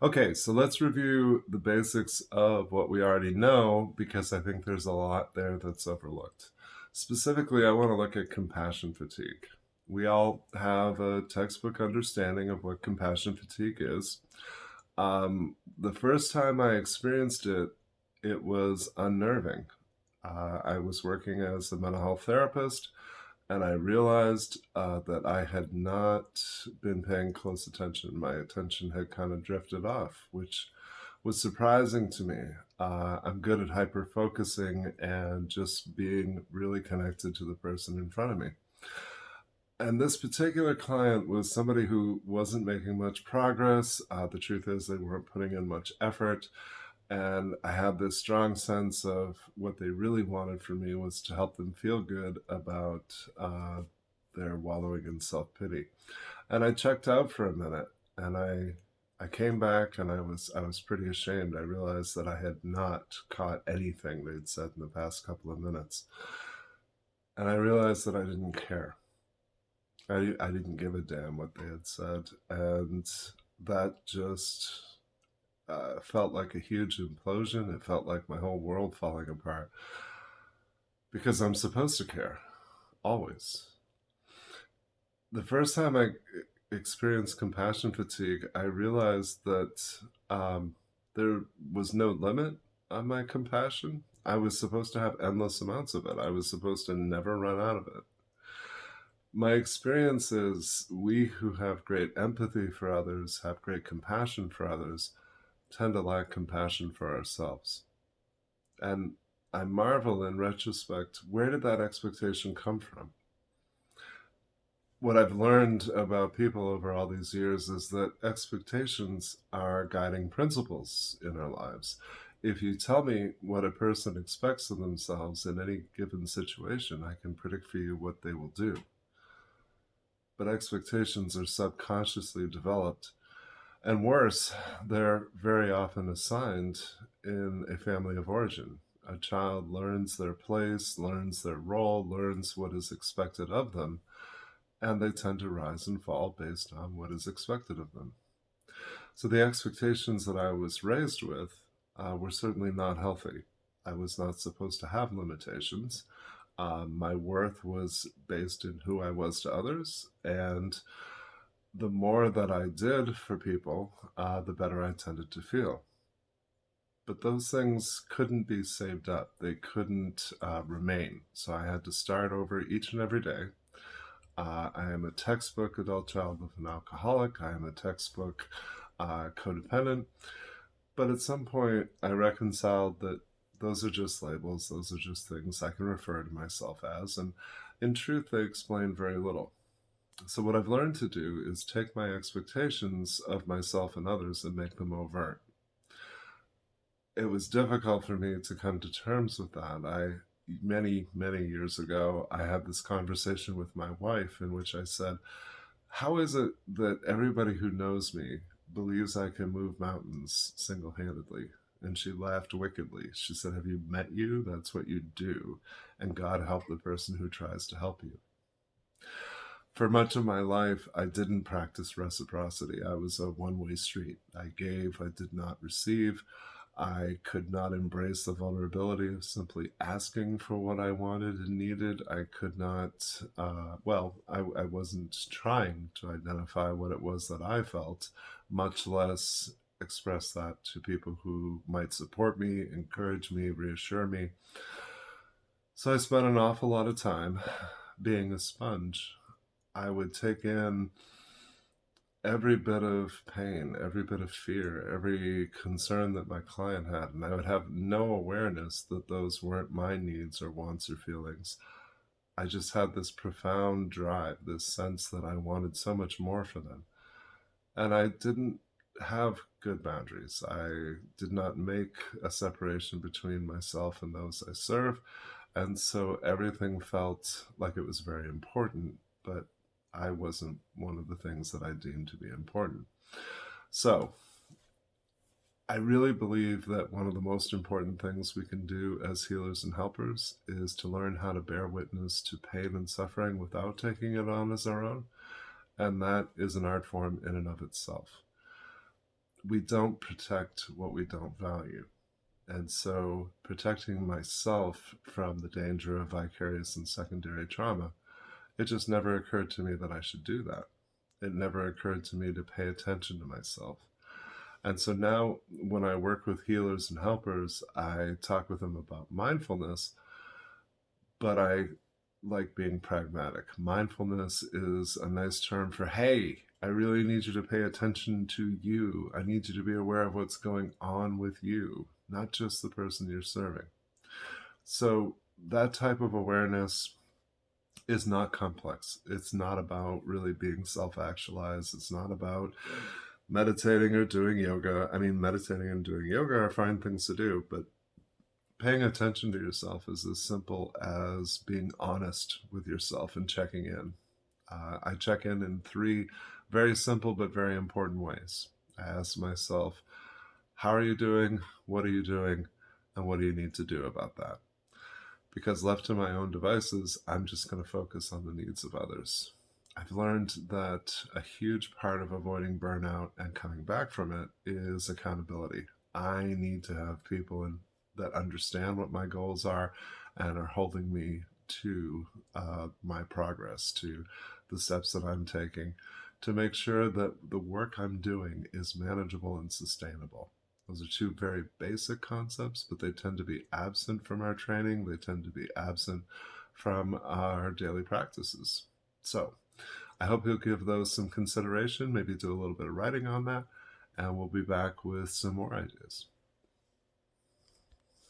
Okay, so let's review the basics of what we already know because I think there's a lot there that's overlooked. Specifically, I want to look at compassion fatigue. We all have a textbook understanding of what compassion fatigue is. The first time I experienced it, it was unnerving. I was working as a mental health therapist, and I realized that I had not been paying close attention. My attention had kind of drifted off, which was surprising to me. I'm good at hyper focusing and just being really connected to the person in front of me. And this particular client was somebody who wasn't making much progress. The truth is, they weren't putting in much effort. And I had this strong sense of what they really wanted from me was to help them feel good about their wallowing in self pity. And I checked out for a minute, and I came back, and I was pretty ashamed. I realized that I had not caught anything they'd said in the past couple of minutes, and I realized that I didn't care. I didn't give a damn what they had said, and that just felt like a huge implosion. It felt like my whole world falling apart because I'm supposed to care, always. The first time I experienced compassion fatigue, I realized that there was no limit on my compassion. I was supposed to have endless amounts of it. I was supposed to never run out of it. My experience is we who have great empathy for others, have great compassion for others, tend to lack compassion for ourselves. And I marvel in retrospect, where did that expectation come from? What I've learned about people over all these years is that expectations are guiding principles in our lives. If you tell me what a person expects of themselves in any given situation, I can predict for you what they will do. But expectations are subconsciously developed. And worse, they're very often assigned in a family of origin. A child learns their place, learns their role, learns what is expected of them, and they tend to rise and fall based on what is expected of them. So the expectations that I was raised with were certainly not healthy. I was not supposed to have limitations. My worth was based in who I was to others, and the more that I did for people, the better I tended to feel. But those things couldn't be saved up. They couldn't remain. So I had to start over each and every day. I am a textbook adult child of an alcoholic. I am a textbook codependent. But at some point, I reconciled that those are just labels. Those are just things I can refer to myself as. And in truth, they explain very little. So, what I've learned to do is take my expectations of myself and others and make them overt. It was difficult for me to come to terms with that. Many years ago, I had this conversation with my wife in which I said, how is it that everybody who knows me believes I can move mountains single handedly? And she laughed wickedly. She said, have you met you? That's what you do. And God help the person who tries to help you. For much of my life, I didn't practice reciprocity. I was a one way street. I gave, I did not receive. I could not embrace the vulnerability of simply asking for what I wanted and needed. I could not, I wasn't trying to identify what it was that I felt, much less express that to people who might support me, encourage me, reassure me. So I spent an awful lot of time being a sponge. I would take in every bit of pain, every bit of fear, every concern that my client had, and I would have no awareness that those weren't my needs or wants or feelings. I just had this profound drive, this sense that I wanted so much more for them. And I didn't have good boundaries. I did not make a separation between myself and those I serve. And so everything felt like it was very important, but I wasn't one of the things that I deemed to be important. So I really believe that one of the most important things we can do as healers and helpers is to learn how to bear witness to pain and suffering without taking it on as our own. And that is an art form in and of itself. we don't protect what we don't value. And so protecting myself from the danger of vicarious and secondary trauma, it just never occurred to me that I should do that. It never occurred to me to pay attention to myself. And so now when I work with healers and helpers, I talk with them about mindfulness, but I like being pragmatic. Mindfulness is a nice term for, hey, I really need you to pay attention to you. I need you to be aware of what's going on with you, not just the person you're serving. So that type of awareness is not complex. It's not about really being self-actualized. It's not about meditating or doing yoga. I mean, meditating and doing yoga are fine things to do, but paying attention to yourself is as simple as being honest with yourself and checking in. I check in 3 very simple but very important ways. I ask myself, how are you doing? What are you doing? And what do you need to do about that? Because left to my own devices, I'm just going to focus on the needs of others. I've learned that a huge part of avoiding burnout and coming back from it is accountability. I need to have people that understand what my goals are and are holding me to my progress, to the steps that I'm taking, to make sure that the work I'm doing is manageable and sustainable. Those are 2 very basic concepts, but they tend to be absent from our training. They tend to be absent from our daily practices. So I hope you'll give those some consideration, maybe do a little bit of writing on that, and we'll be back with some more ideas.